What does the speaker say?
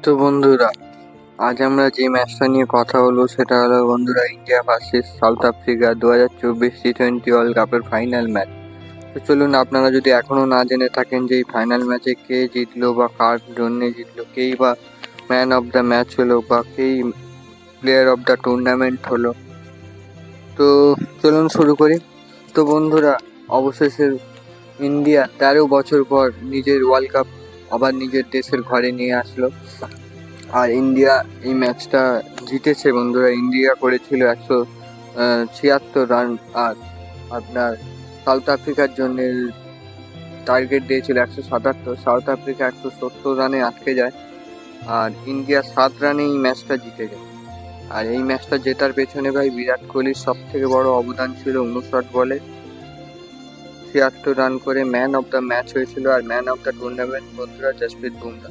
তো বন্ধুরা, আজ আমরা যে ম্যাচটা নিয়ে কথা বলবো সেটা হলো বন্ধুরা ইন্ডিয়া ভার্সেস সাউথ আফ্রিকা 2024 টি-20 ওয়ার্ল্ড কাপের ফাইনাল ম্যাচ। তো চলুন, আপনারা যদি এখনো না জেনে থাকেন যে এই ফাইনাল ম্যাচে কে জিতলো বা কার জন্যে জিতলো, কেই বা ম্যান অফ দ্য ম্যাচ হলো বা কেই প্লেয়ার অফ দ্য টুর্নামেন্ট হলো, তো চলুন শুরু করি। তো বন্ধুরা, অবশেষে ইন্ডিয়া 13 বছর পর নিজের ওয়ার্ল্ড কাপ আবার নিজের দেশের ঘরে নিয়ে আসলো। আর ইন্ডিয়া এই ম্যাচটা জিতেছে বন্ধুরা। ইন্ডিয়া করেছিল 176 রান, আর আপনার সাউথ আফ্রিকার জন্য টার্গেট দিয়েছিল 177। সাউথ আফ্রিকা 170 রানে আটকে যায়, আর ইন্ডিয়া 7 রানে এই ম্যাচটা জিতে যায়। আর এই ম্যাচটা জেতার পেছনে ভাই বিরাট কোহলির সব থেকে বড় অবদান ছিল। 59 বলে 76 রান করে ম্যান অফ দ্য ম্যাচ হয়েছিল। আর ম্যান অফ দ্য টুর্নামেন্ট বন্ধুরা জসপ্রীত বুমরা।